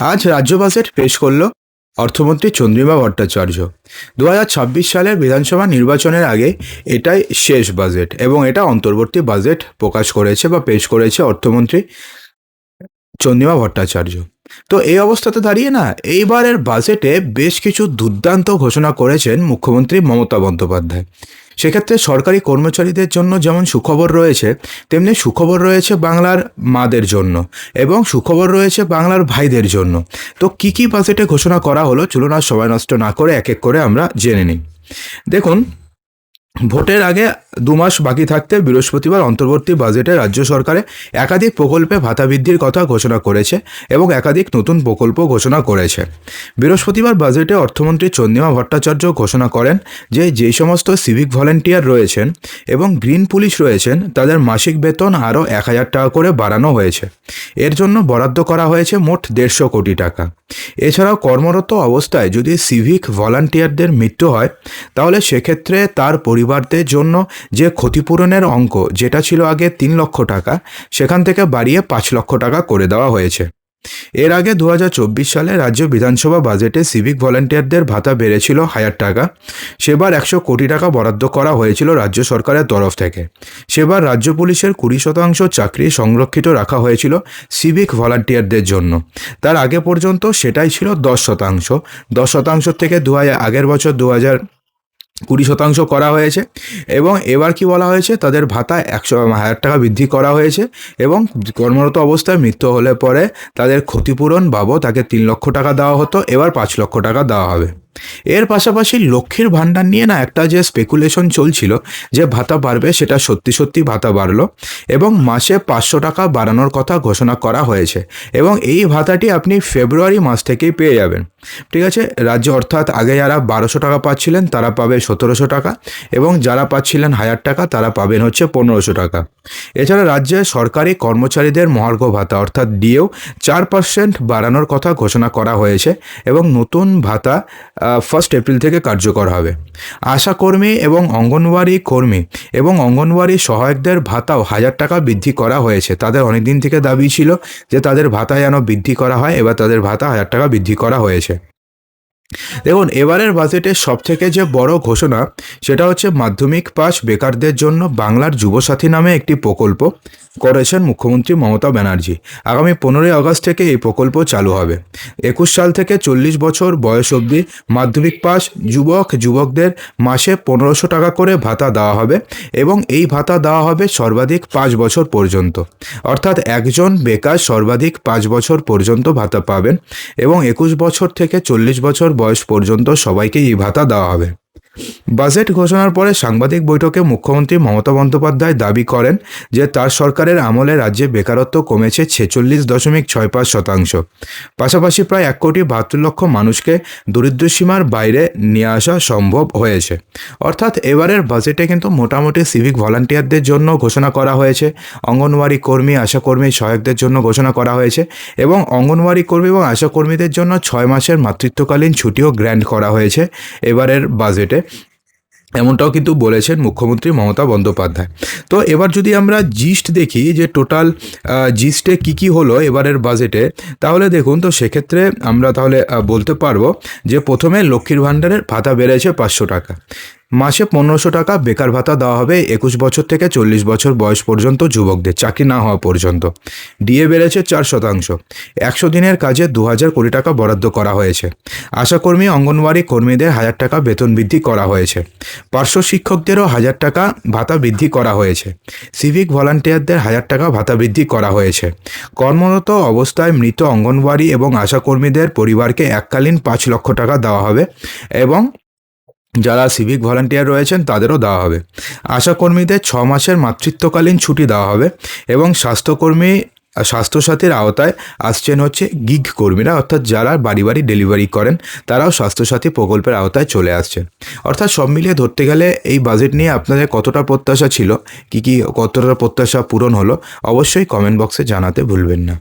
আজ রাজ্য বাজেট পেশ করল অর্থমন্ত্রী চন্দ্রিমা ভট্টাচার্য। 2026 সালের বিধানসভা নির্বাচনের আগে এটাই শেষ বাজেট এবং এটা অন্তর্বর্তী বাজেট প্রকাশ করেছে বা পেশ করেছে অর্থমন্ত্রী চন্দ্রিমা ভট্টাচার্য। তো এই অবস্থাতে দাঁড়িয়ে না এইবারের বাজেটে বেশ কিছু দুর্দান্ত ঘোষণা করেছেন মুখ্যমন্ত্রী মমতা বন্দ্যোপাধ্যায়। সেক্ষেত্রে সরকারি কর্মচারীদের জন্য যেমন সুখবর রয়েছে, তেমনি সুখবর রয়েছে বাংলার মাদের জন্য এবং সুখবর রয়েছে বাংলার ভাইদের জন্য। তো কী কী বাজেটে ঘোষণা করা হলো চলুন আর সময় নষ্ট না করে এক এক করে আমরা জেনে নিই। দেখুন, ভোটের আগে 2 মাস বাকি থাকতে বৃহস্পতিবার অন্তর্বর্তী বাজেটে রাজ্য সরকারে একাধিক প্রকল্পে ভাতা বৃদ্ধির কথা ঘোষণা করেছে এবং একাধিক নতুন প্রকল্প ঘোষণা করেছে। বৃহস্পতিবার বাজেটে অর্থমন্ত্রী চন্দ্রিমা ভট্টাচার্য ঘোষণা করেন যে যেই সমস্ত সিভিক ভলেন্টিয়ার রয়েছেন এবং গ্রিন পুলিশ রয়েছেন তাদের মাসিক বেতন আরও 1000 টাকা করে বাড়ানো হয়েছে। এর জন্য বরাদ্দ করা হয়েছে মোট 150 কোটি টাকা। এছাড়াও কর্মরত অবস্থায় যদি সিভিক ভলান্টিয়ারদের মৃত্যু হয় তাহলে সেক্ষেত্রে তার পরিবারদের জন্য যে ক্ষতিপূরণের অঙ্ক যেটা ছিল আগে 3 লক্ষ টাকা সেখান থেকে বাড়িয়ে 5 লক্ষ টাকা করে দেওয়া হয়েছে। এর আগে 2024 সালে রাজ্য বিধানসভা বাজেটে সিভিক ভলান্টিয়ারদের ভাতা বেড়েছিল 1000 টাকা। সেবার 100 কোটি টাকা বরাদ্দ করা হয়েছিল রাজ্য সরকারের তরফ থেকে। সেবার রাজ্য পুলিশের 20% চাকরি সংরক্ষিত রাখা হয়েছিল সিভিক ভলান্টিয়ারদের জন্য। তার আগে পর্যন্ত সেটাই ছিল 10%। 10% থেকে আগের বছর 20% করা হয়েছে এবং এবার কি বলা হয়েছে, তাদের ভাতা 1000 টাকা বৃদ্ধি করা হয়েছে এবং কর্মরত অবস্থায় মৃত্যু হলে পরে তাদের ক্ষতিপূরণ বাবদ তাকে 3 লক্ষ টাকা দেওয়া হতো, এবার 5 লক্ষ টাকা দেওয়া হবে। এর পাশাপাশি লক্ষ্মীর ভাণ্ডার নিয়ে না একটা যে স্পেকুলেশন চলছিল যে ভাতা বাড়বে, সেটা সত্যি সত্যি ভাতা বাড়লো এবং মাসে 500 টাকা বাড়ানোর কথা ঘোষণা করা হয়েছে এবং এই ভাতাটি আপনি ফেব্রুয়ারি মাস থেকেই পেয়ে যাবেন। ঠিক আছে, রাজ্য অর্থাৎ আগে যারা 1200 টাকা পাচ্ছিলেন তারা পাবে 1700 টাকা এবং যারা পাচ্ছিলেন 1000 টাকা তারা পাবেন হচ্ছে 1500 টাকা। এছাড়া রাজ্যে সরকারি কর্মচারীদের মহার্ঘ ভাতা অর্থাৎ ডিএও 4% বাড়ানোর কথা ঘোষণা করা হয়েছে এবং নতুন ভাতা 1 এপ্রিল থেকে কার্যকর হবে। আশাকর্মী এবং অঙ্গনওয়াড়ি কর্মী এবং অঙ্গনওয়াড়ি সহায়কদের ভাতাও 1000 টাকা বৃদ্ধি করা হয়েছে। তাদের অনেক দিন থেকে দাবি ছিল যে তাদের ভাতা যেন বৃদ্ধি করা হয়, এবার তাদের ভাতা 1000 টাকা বৃদ্ধি করা হয়েছে। দেখুন, এবারের বাজেটের সবথেকে যে বড় ঘোষণা সেটা হচ্ছে মাধ্যমিক পাস বেকারদের জন্য বাংলার যুবসাথী নামে একটি প্রকল্প করেছেন মুখ্যমন্ত্রী মমতা ব্যানার্জি। আগামী 15ই আগস্ট থেকে এই প্রকল্প চালু হবে। 21 সাল থেকে 40 বছর বয়স অবধি মাধ্যমিক পাস যুবকদের মাসে 1500 টাকা করে ভাতা দেওয়া হবে এবং এই ভাতা দেওয়া হবে সর্বাধিক 5 বছর পর্যন্ত। অর্থাৎ একজন বেকার সর্বাধিক 5 বছর পর্যন্ত ভাতা পাবেন এবং 21 বছর থেকে 40 বছর বয়স পর্যন্ত সবাইকে এই ভাতা দেওয়া হবে। বাজেট ঘোষণার পরে সাংবাদিক বৈঠকে মুখ্যমন্ত্রী মমতা বন্দ্যোপাধ্যায় দাবি করেন যে তার সরকারের আমলে রাজ্যে বেকারত্ব কমেছে 46.65%। পাশাপাশি প্রায় 1,72,00,000 মানুষকে দরিদ্রসীমার বাইরে নিয়ে আসা সম্ভব হয়েছে। অর্থাৎ এবারের বাজেটে কিন্তু মোটামুটি সিভিক ভলান্টিয়ারদের জন্য ঘোষণা করা হয়েছে, অঙ্গনওয়াড়ি কর্মী আশাকর্মী সহায়কদের জন্য ঘোষণা করা হয়েছে এবং অঙ্গনওয়াড়ি কর্মী এবং আশাকর্মীদের জন্য 6 মাসের মাতৃত্বকালীন ছুটিও গ্র্যান্ট করা হয়েছে এবারের বাজেটে। এমনটাও কিন্তু বলেছেন মুখ্যমন্ত্রী মমতা বন্দ্যোপাধ্যায়। তো এবার যদি আমরা জিস্ট দেখি যে টোটাল জিস্টে কী হলো এবারের বাজেটে, তাহলে দেখুন, তো সেক্ষেত্রে আমরা তাহলে বলতে পারবো যে প্রথমে লক্ষ্মীর ভাণ্ডারের ভাতা বেড়েছে 500 টাকা। মাসে 1500 টাকা বেকার ভাতা দেওয়া হবে 21 বছর থেকে 40 বছর বয়স পর্যন্ত যুবকদের চাকরি না হওয়া পর্যন্ত। ডিএ বেড়েছে 4%। 100 দিনের কাজে 2000 কোটি টাকা বরাদ্দ করা হয়েছে। আশাকর্মী অঙ্গনওয়াড়ি কর্মীদের 1000 টাকা বেতন বৃদ্ধি করা হয়েছে। পার্শ্ব শিক্ষকদেরও 1000 টাকা ভাতা বৃদ্ধি করা হয়েছে। সিভিক ভলান্টিয়ারদের 1000 টাকা ভাতা বৃদ্ধি করা হয়েছে। কর্মরত অবস্থায় মৃত অঙ্গনওয়াড়ি এবং আশাকর্মীদের পরিবারকে এককালীন 5 লক্ষ টাকা দেওয়া হবে এবং যারা সিভিক ভলান্টিয়ার রয়েছেন তাদেরও দেওয়া হবে। আশাকর্মীদের 6 মাসের মাতৃত্বকালীন ছুটি দেওয়া হবে এবং স্বাস্থ্যসাথীর আওতায় আসছেন হচ্ছে গিগ কর্মীরা, অর্থাৎ যারা বাড়ি বাড়ি ডেলিভারি করেন তারাও স্বাস্থ্যসাথী প্রকল্পের আওতায় চলে আসছেন। অর্থাৎ সব মিলিয়ে ধরতে গেলে এই বাজেট নিয়ে আপনাদের কতটা প্রত্যাশা ছিল, কতটা প্রত্যাশা পূরণ হলো, অবশ্যই কমেন্ট বক্সে জানাতে ভুলবেন না।